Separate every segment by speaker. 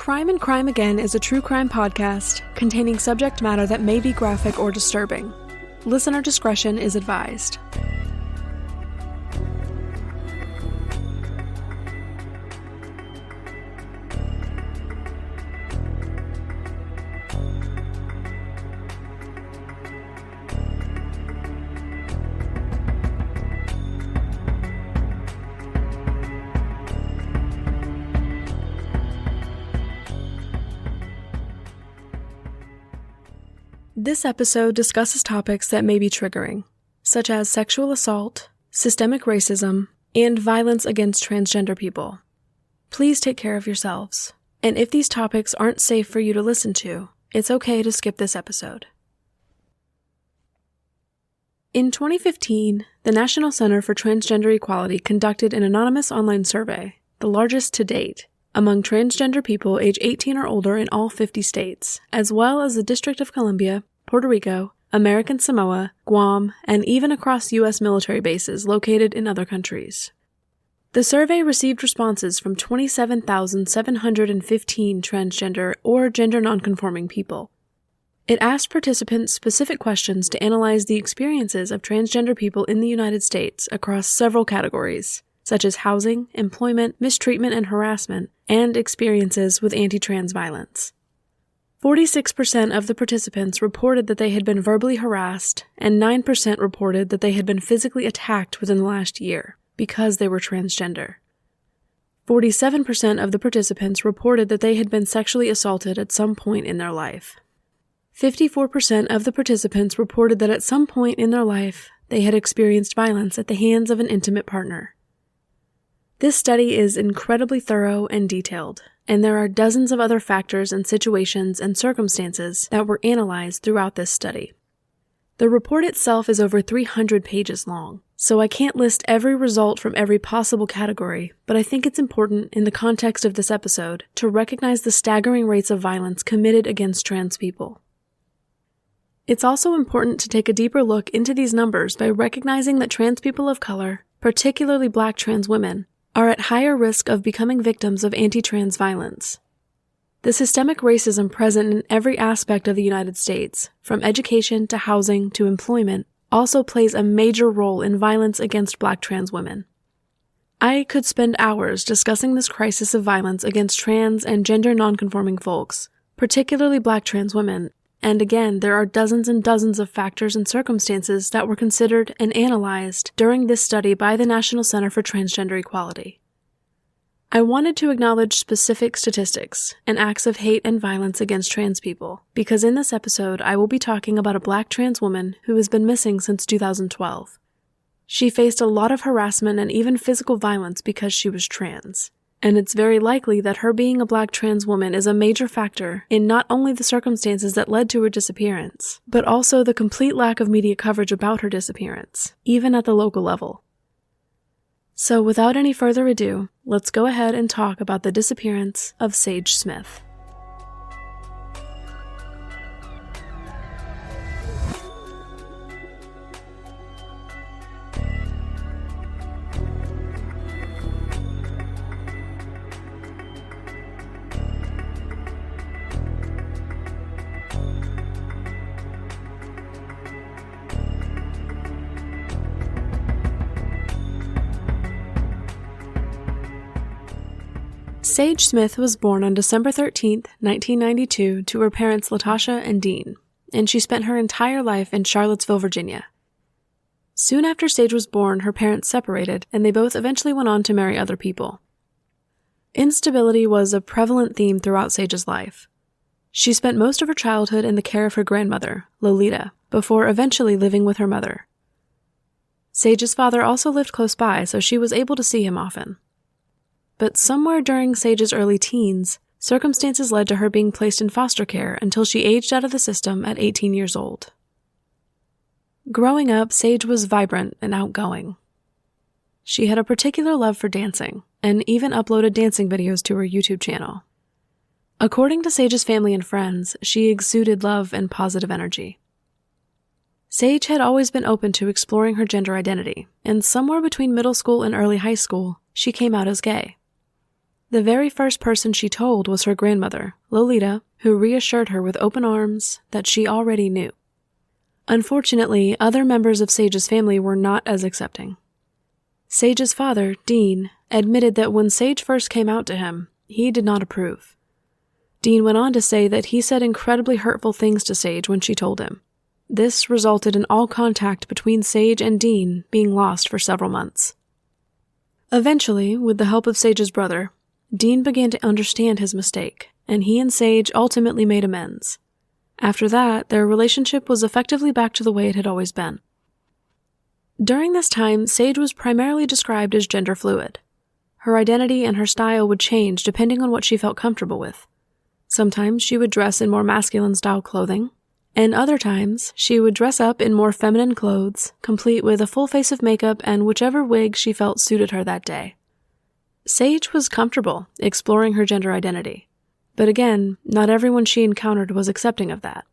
Speaker 1: Crime and Crime Again is a true crime podcast containing subject matter that may be graphic or disturbing. Listener discretion is advised. This episode discusses topics that may be triggering, such as sexual assault, systemic racism, and violence against transgender people. Please take care of yourselves, and if these topics aren't safe for you to listen to, it's okay to skip this episode. In 2015, the National Center for Transgender Equality conducted an anonymous online survey, the largest to date, among transgender people age 18 or older in all 50 states, as well as the District of Columbia, Puerto Rico, American Samoa, Guam, and even across U.S. military bases located in other countries. The survey received responses from 27,715 transgender or gender nonconforming people. It asked participants specific questions to analyze the experiences of transgender people in the United States across several categories, such as housing, employment, mistreatment and harassment, and experiences with anti-trans violence. 46% of the participants reported that they had been verbally harassed, and 9% reported that they had been physically attacked within the last year because they were transgender. 47% of the participants reported that they had been sexually assaulted at some point in their life. 54% of the participants reported that at some point in their life they had experienced violence at the hands of an intimate partner. This study is incredibly thorough and detailed, and there are dozens of other factors and situations and circumstances that were analyzed throughout this study. The report itself is over 300 pages long, so I can't list every result from every possible category, but I think it's important in the context of this episode to recognize the staggering rates of violence committed against trans people. It's also important to take a deeper look into these numbers by recognizing that trans people of color, particularly Black trans women, are at higher risk of becoming victims of anti-trans violence. The systemic racism present in every aspect of the United States, from education to housing to employment, also plays a major role in violence against Black trans women. I could spend hours discussing this crisis of violence against trans and gender nonconforming folks, particularly Black trans women, and again, there are dozens and dozens of factors and circumstances that were considered and analyzed during this study by the National Center for Transgender Equality. I wanted to acknowledge specific statistics and acts of hate and violence against trans people, because in this episode I will be talking about a Black trans woman who has been missing since 2012. She faced a lot of harassment and even physical violence because she was trans. And it's very likely that her being a Black trans woman is a major factor in not only the circumstances that led to her disappearance, but also the complete lack of media coverage about her disappearance, even at the local level. So without any further ado, let's go ahead and talk about the disappearance of Sage Smith. Sage Smith was born on December 13, 1992, to her parents Latasha and Dean, and she spent her entire life in Charlottesville, Virginia. Soon after Sage was born, her parents separated, and they both eventually went on to marry other people. Instability was a prevalent theme throughout Sage's life. She spent most of her childhood in the care of her grandmother, Lolita, before eventually living with her mother. Sage's father also lived close by, so she was able to see him often. But somewhere during Sage's early teens, circumstances led to her being placed in foster care until she aged out of the system at 18 years old. Growing up, Sage was vibrant and outgoing. She had a particular love for dancing, and even uploaded dancing videos to her YouTube channel. According to Sage's family and friends, she exuded love and positive energy. Sage had always been open to exploring her gender identity, and somewhere between middle school and early high school, she came out as gay. The very first person she told was her grandmother, Lolita, who reassured her with open arms that she already knew. Unfortunately, other members of Sage's family were not as accepting. Sage's father, Dean, admitted that when Sage first came out to him, he did not approve. Dean went on to say that he said incredibly hurtful things to Sage when she told him. This resulted in all contact between Sage and Dean being lost for several months. Eventually, with the help of Sage's brother, Dean began to understand his mistake, and he and Sage ultimately made amends. After that, their relationship was effectively back to the way it had always been. During this time, Sage was primarily described as gender fluid. Her identity and her style would change depending on what she felt comfortable with. Sometimes she would dress in more masculine-style clothing, and other times she would dress up in more feminine clothes, complete with a full face of makeup and whichever wig she felt suited her that day. Sage was comfortable exploring her gender identity, but again, not everyone she encountered was accepting of that.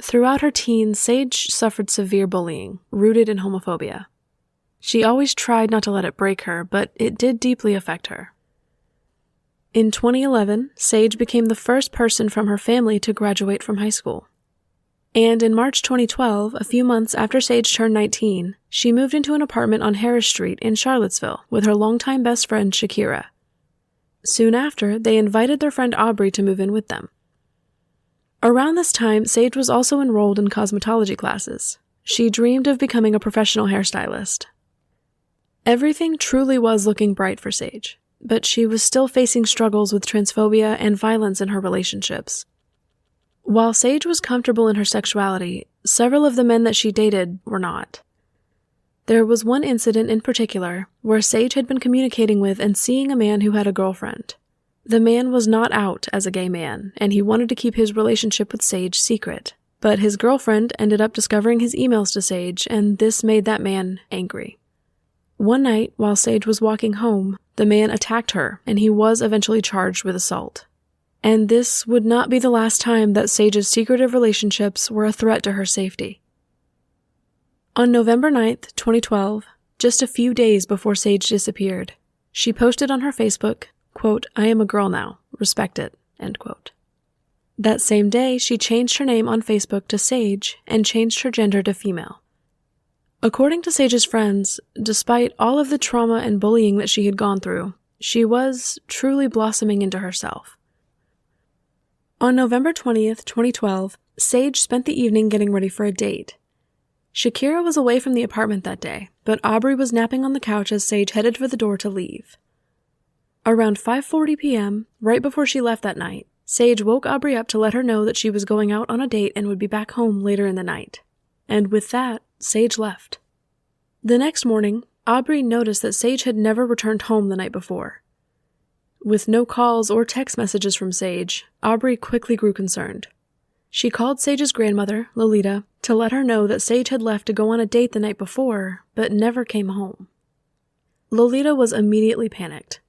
Speaker 1: Throughout her teens, Sage suffered severe bullying, rooted in homophobia. She always tried not to let it break her, but it did deeply affect her. In 2011, Sage became the first person from her family to graduate from high school. And in March 2012, a few months after Sage turned 19, she moved into an apartment on Harris Street in Charlottesville with her longtime best friend Shakira. Soon after, they invited their friend Aubrey to move in with them. Around this time, Sage was also enrolled in cosmetology classes. She dreamed of becoming a professional hairstylist. Everything truly was looking bright for Sage, but she was still facing struggles with transphobia and violence in her relationships. While Sage was comfortable in her sexuality, several of the men that she dated were not. There was one incident in particular where Sage had been communicating with and seeing a man who had a girlfriend. The man was not out as a gay man, and he wanted to keep his relationship with Sage secret, but his girlfriend ended up discovering his emails to Sage, and this made that man angry. One night, while Sage was walking home, the man attacked her, and he was eventually charged with assault. And this would not be the last time that Sage's secretive relationships were a threat to her safety. On November 9th, 2012, just a few days before Sage disappeared, she posted on her Facebook, quote, "I am a girl now. Respect it," end quote. That same day, she changed her name on Facebook to Sage and changed her gender to female. According to Sage's friends, despite all of the trauma and bullying that she had gone through, she was truly blossoming into herself. On November 20th, 2012, Sage spent the evening getting ready for a date. Shakira was away from the apartment that day, but Aubrey was napping on the couch as Sage headed for the door to leave. Around 5:40 p.m., right before she left that night, Sage woke Aubrey up to let her know that she was going out on a date and would be back home later in the night. And with that, Sage left. The next morning, Aubrey noticed that Sage had never returned home the night before. With no calls or text messages from Sage, Aubrey quickly grew concerned. She called Sage's grandmother, Lolita, to let her know that Sage had left to go on a date the night before, but never came home. Lolita was immediately panicked.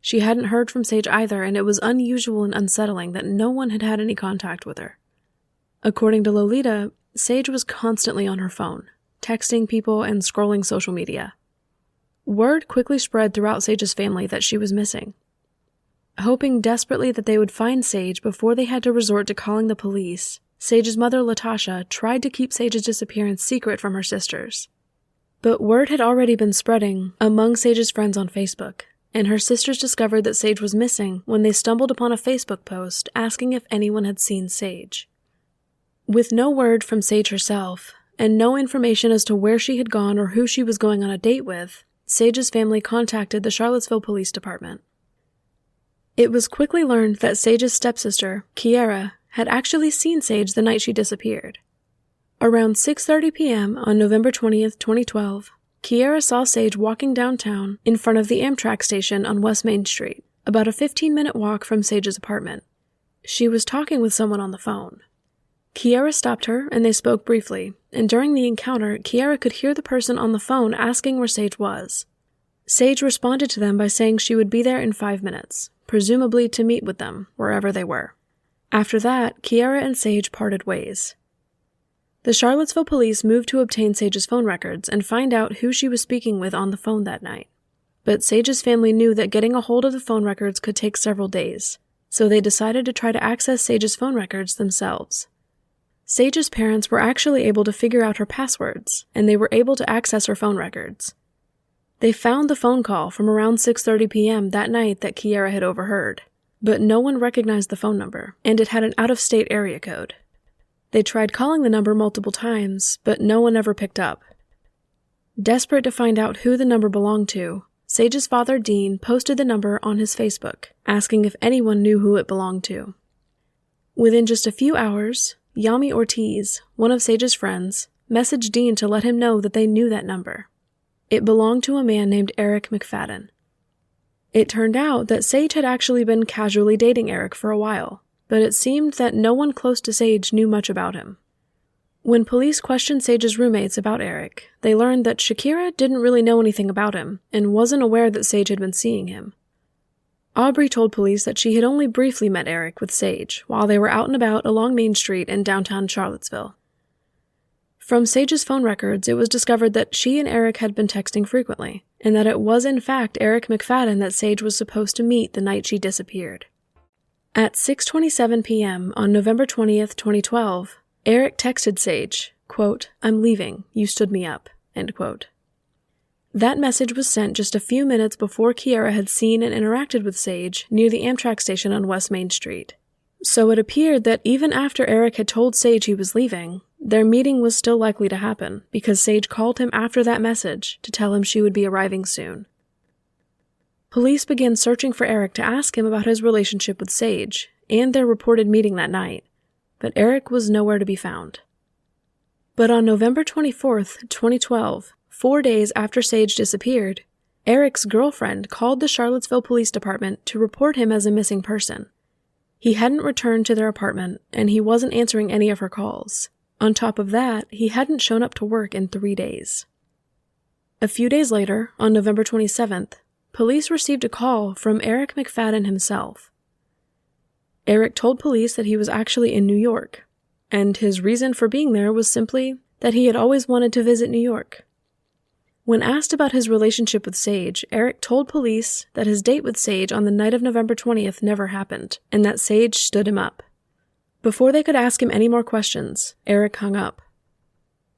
Speaker 1: She hadn't heard from Sage either, and it was unusual and unsettling that no one had had any contact with her. According to Lolita, Sage was constantly on her phone, texting people and scrolling social media. Word quickly spread throughout Sage's family that she was missing. Hoping desperately that they would find Sage before they had to resort to calling the police, Sage's mother, Latasha, tried to keep Sage's disappearance secret from her sisters. But word had already been spreading among Sage's friends on Facebook, and her sisters discovered that Sage was missing when they stumbled upon a Facebook post asking if anyone had seen Sage. With no word from Sage herself, and no information as to where she had gone or who she was going on a date with, Sage's family contacted the Charlottesville Police Department. It was quickly learned that Sage's stepsister, Kiara, had actually seen Sage the night she disappeared. Around 6:30 p.m. on November 20th, 2012, Kiara saw Sage walking downtown in front of the Amtrak station on West Main Street, about a 15-minute walk from Sage's apartment. She was talking with someone on the phone. Kiara stopped her, and they spoke briefly, and during the encounter, Kiara could hear the person on the phone asking where Sage was. Sage responded to them by saying she would be there in 5 minutes, presumably to meet with them, wherever they were. After that, Kiara and Sage parted ways. The Charlottesville police moved to obtain Sage's phone records and find out who she was speaking with on the phone that night. but Sage's family knew that getting a hold of the phone records could take several days, so they decided to try to access Sage's phone records themselves. Sage's parents were actually able to figure out her passwords, and they were able to access her phone records. They found the phone call from around 6:30 p.m. that night that Kiera had overheard, but no one recognized the phone number, and it had an out-of-state area code. They tried calling the number multiple times, but no one ever picked up. Desperate to find out who the number belonged to, Sage's father, Dean, posted the number on his Facebook, asking if anyone knew who it belonged to. Within just a few hours, Yami Ortiz, one of Sage's friends, messaged Dean to let him know that they knew that number. It belonged to a man named Eric McFadden. It turned out that Sage had actually been casually dating Eric for a while, but it seemed that no one close to Sage knew much about him. When police questioned Sage's roommates about Eric, they learned that Shakira didn't really know anything about him and wasn't aware that Sage had been seeing him. Aubrey told police that she had only briefly met Eric with Sage while they were out and about along Main Street in downtown Charlottesville. From Sage's phone records, it was discovered that she and Eric had been texting frequently, and that it was in fact Eric McFadden that Sage was supposed to meet the night she disappeared. At 6:27 p.m. on November 20th, 2012, Eric texted Sage, quote, "I'm leaving, you stood me up," end quote. That message was sent just a few minutes before Kiera had seen and interacted with Sage near the Amtrak station on West Main Street. So it appeared that even after Eric had told Sage he was leaving, their meeting was still likely to happen because Sage called him after that message to tell him she would be arriving soon. Police began searching for Eric to ask him about his relationship with Sage and their reported meeting that night, but Eric was nowhere to be found. But on November 24th, 2012, 4 days after Sage disappeared, Eric's girlfriend called the Charlottesville Police Department to report him as a missing person. He hadn't returned to their apartment, and he wasn't answering any of her calls. On top of that, he hadn't shown up to work in 3 days. A few days later, on November 27th, police received a call from Eric McFadden himself. Eric told police that he was actually in New York, and his reason for being there was simply that he had always wanted to visit New York. When asked about his relationship with Sage, Eric told police that his date with Sage on the night of November 20th never happened, and that Sage stood him up. Before they could ask him any more questions, Eric hung up.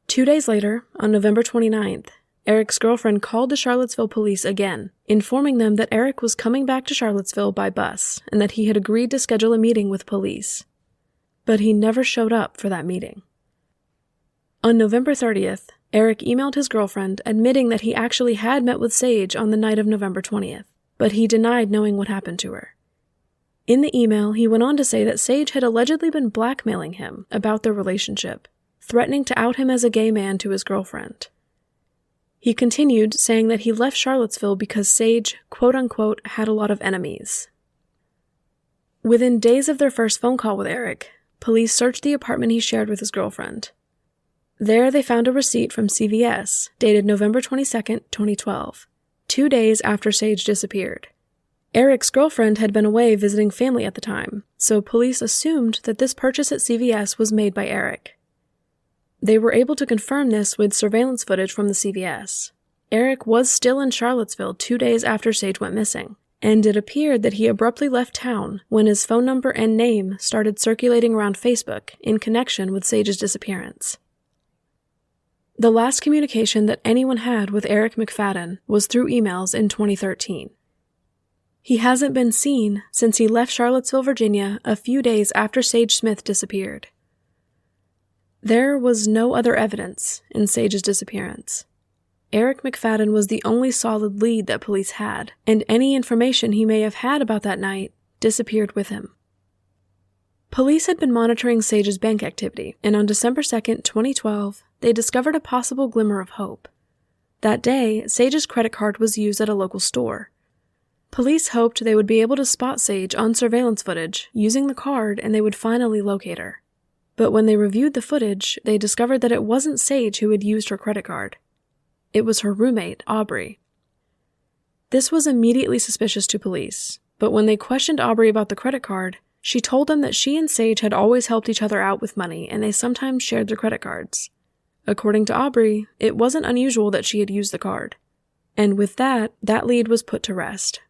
Speaker 1: 2 days later, on November 29th, Eric's girlfriend called the Charlottesville police again, informing them that Eric was coming back to Charlottesville by bus and that he had agreed to schedule a meeting with police. But he never showed up for that meeting. On November 30th, Eric emailed his girlfriend admitting that he actually had met with Sage on the night of November 20th, but he denied knowing what happened to her. In the email, he went on to say that Sage had allegedly been blackmailing him about their relationship, threatening to out him as a gay man to his girlfriend. He continued, saying that he left Charlottesville because Sage, quote-unquote, had a lot of enemies. Within days of their first phone call with Eric, police searched the apartment he shared with his girlfriend. There they found a receipt from CVS, dated November 22nd, 2012, 2 days after Sage disappeared. Eric's girlfriend had been away visiting family at the time, so police assumed that this purchase at CVS was made by Eric. They were able to confirm this with surveillance footage from the CVS. Eric was still in Charlottesville 2 days after Sage went missing, and it appeared that he abruptly left town when his phone number and name started circulating around Facebook in connection with Sage's disappearance. The last communication that anyone had with Eric McFadden was through emails in 2013. He hasn't been seen since he left Charlottesville, Virginia, a few days after Sage Smith disappeared. There was no other evidence in Sage's disappearance. Eric McFadden was the only solid lead that police had, and any information he may have had about that night disappeared with him. Police had been monitoring Sage's bank activity, and on December 2nd, 2012, they discovered a possible glimmer of hope. That day, Sage's credit card was used at a local store. Police hoped they would be able to spot Sage on surveillance footage using the card and they would finally locate her. But when they reviewed the footage, they discovered that it wasn't Sage who had used her credit card. It was her roommate, Aubrey. This was immediately suspicious to police, but when they questioned Aubrey about the credit card, she told them that she and Sage had always helped each other out with money and they sometimes shared their credit cards. According to Aubrey, it wasn't unusual that she had used the card. And with that lead was put to rest.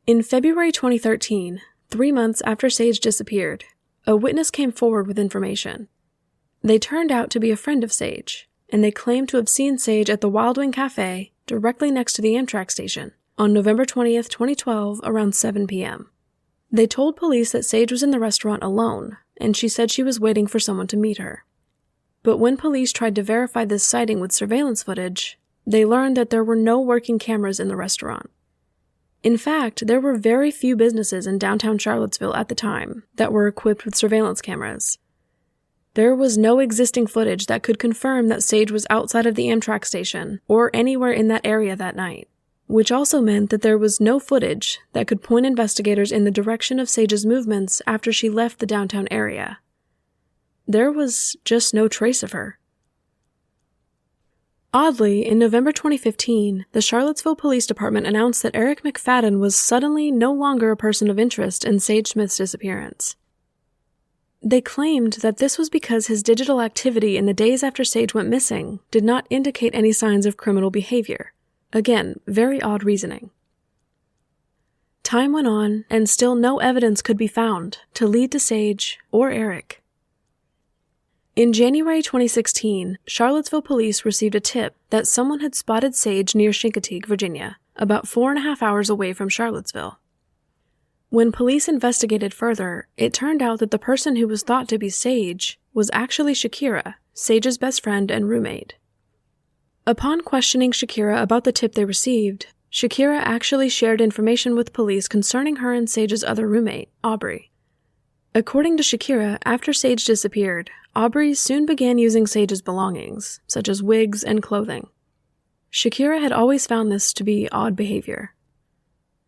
Speaker 1: In February 2013, 3 months after Sage disappeared, a witness came forward with information. They turned out to be a friend of Sage, and they claimed to have seen Sage at the Wild Wing Cafe directly next to the Amtrak station on November 20th, 2012, around 7 p.m. They told police that Sage was in the restaurant alone, and she said she was waiting for someone to meet her. But when police tried to verify this sighting with surveillance footage, they learned that there were no working cameras in the restaurant. In fact, there were very few businesses in downtown Charlottesville at the time that were equipped with surveillance cameras. There was no existing footage that could confirm that Sage was outside of the Amtrak station or anywhere in that area that night, which also meant that there was no footage that could point investigators in the direction of Sage's movements after she left the downtown area. There was just no trace of her. Oddly, in November 2015, the Charlottesville Police Department announced that Eric McFadden was suddenly no longer a person of interest in Sage Smith's disappearance. They claimed that this was because his digital activity in the days after Sage went missing did not indicate any signs of criminal behavior. Again, very odd reasoning. Time went on, and still no evidence could be found to lead to Sage or Eric. In January 2016, Charlottesville police received a tip that someone had spotted Sage near Chincoteague, Virginia, about 4.5 hours away from Charlottesville. When police investigated further, it turned out that the person who was thought to be Sage was actually Shakira, Sage's best friend and roommate. Upon questioning Shakira about the tip they received, Shakira actually shared information with police concerning her and Sage's other roommate, Aubrey. According to Shakira, after Sage disappeared, Aubrey soon began using Sage's belongings, such as wigs and clothing. Shakira had always found this to be odd behavior.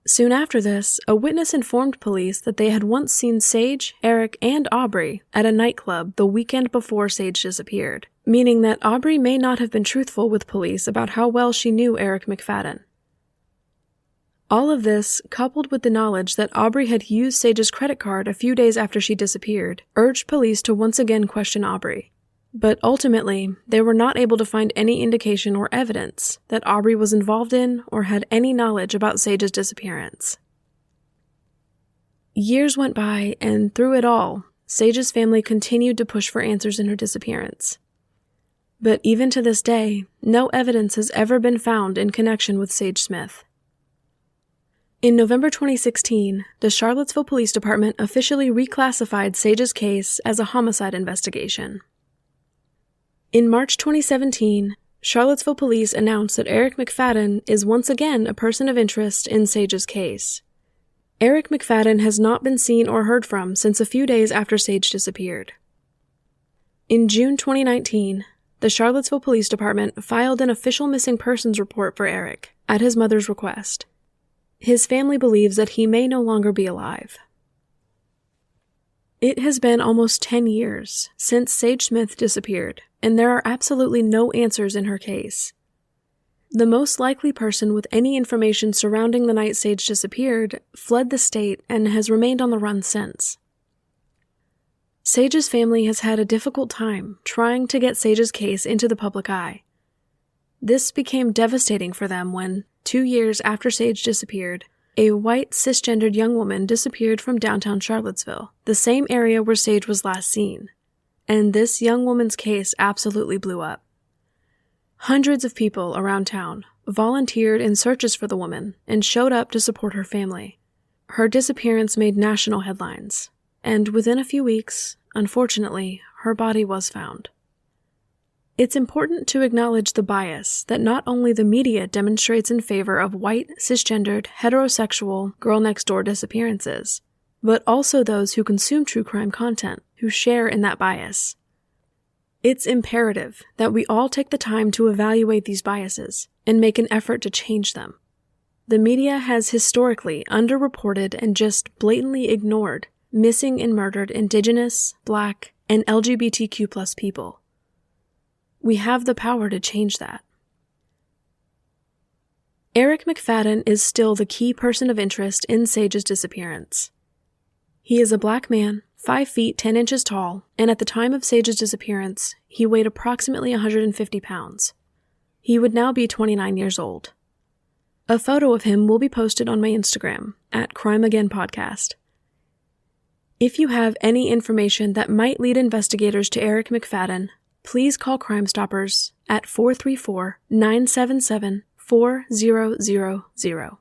Speaker 1: Soon after this, a witness informed police that they had once seen Sage, Eric, and Aubrey at a nightclub the weekend before Sage disappeared, meaning that Aubrey may not have been truthful with police about how well she knew Eric McFadden. All of this, coupled with the knowledge that Aubrey had used Sage's credit card a few days after she disappeared, urged police to once again question Aubrey. But ultimately, they were not able to find any indication or evidence that Aubrey was involved in or had any knowledge about Sage's disappearance. Years went by, and through it all, Sage's family continued to push for answers in her disappearance. But even to this day, no evidence has ever been found in connection with Sage Smith. In November 2016, the Charlottesville Police Department officially reclassified Sage's case as a homicide investigation. In March 2017, Charlottesville police announced that Eric McFadden is once again a person of interest in Sage's case. Eric McFadden has not been seen or heard from since a few days after Sage disappeared. In June 2019, the Charlottesville Police Department filed an official missing persons report for Eric at his mother's request. His family believes that he may no longer be alive. It has been almost 10 years since Sage Smith disappeared, and there are absolutely no answers in her case. The most likely person with any information surrounding the night Sage disappeared fled the state and has remained on the run since. Sage's family has had a difficult time trying to get Sage's case into the public eye. This became devastating for them when, 2 years after Sage disappeared, a white, cisgendered young woman disappeared from downtown Charlottesville, the same area where Sage was last seen. And this young woman's case absolutely blew up. Hundreds of people around town volunteered in searches for the woman and showed up to support her family. Her disappearance made national headlines, and within a few weeks, unfortunately, her body was found. It's important to acknowledge the bias that not only the media demonstrates in favor of white, cisgendered, heterosexual, girl-next-door disappearances, but also those who consume true crime content, who share in that bias. It's imperative that we all take the time to evaluate these biases and make an effort to change them. The media has historically underreported and just blatantly ignored missing and murdered Indigenous, Black, and LGBTQ+ people. We have the power to change that. Eric McFadden is still the key person of interest in Sage's disappearance. He is a Black man, 5 feet 10 inches tall, and at the time of Sage's disappearance, he weighed approximately 150 pounds. He would now be 29 years old. A photo of him will be posted on my Instagram, @CrimeAgainPodcast. If you have any information that might lead investigators to Eric McFadden, please call Crime Stoppers at 434-977-4000.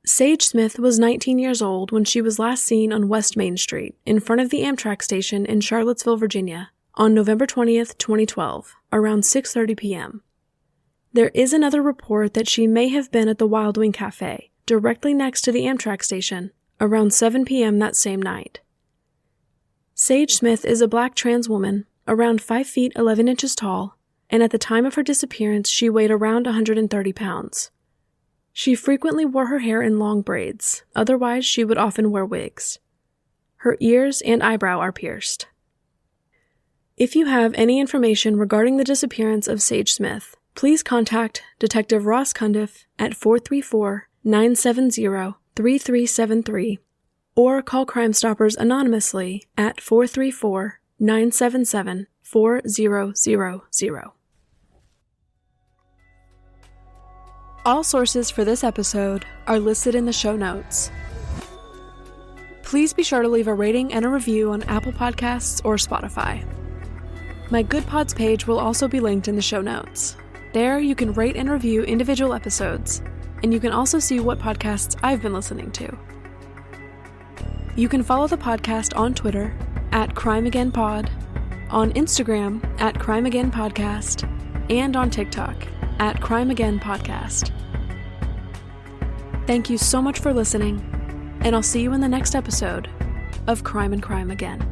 Speaker 1: Sage Smith was 19 years old when she was last seen on West Main Street in front of the Amtrak station in Charlottesville, Virginia, on November 20th, 2012, around 6:30 p.m. There is another report that she may have been at the Wild Wing Cafe, directly next to the Amtrak station, around 7 p.m. that same night. Sage Smith is a black trans woman, around 5 feet 11 inches tall, and at the time of her disappearance she weighed around 130 pounds. She frequently wore her hair in long braids, otherwise she would often wear wigs. Her ears and eyebrow are pierced. If you have any information regarding the disappearance of Sage Smith, please contact Detective Ross Cundiff at 434-970-3373 or call Crime Stoppers anonymously at 434-977-4000. All sources for this episode are listed in the show notes. Please be sure to leave a rating and a review on Apple Podcasts or Spotify. My Good Pods page will also be linked in the show notes. There you can rate and review individual episodes, and you can also see what podcasts I've been listening to. You can follow the podcast on Twitter @CrimeAgainPod, on Instagram @CrimeAgainPodcast, and on TikTok @CrimeAgainPodcast. Thank you so much for listening, and I'll see you in the next episode of Crime and Crime Again.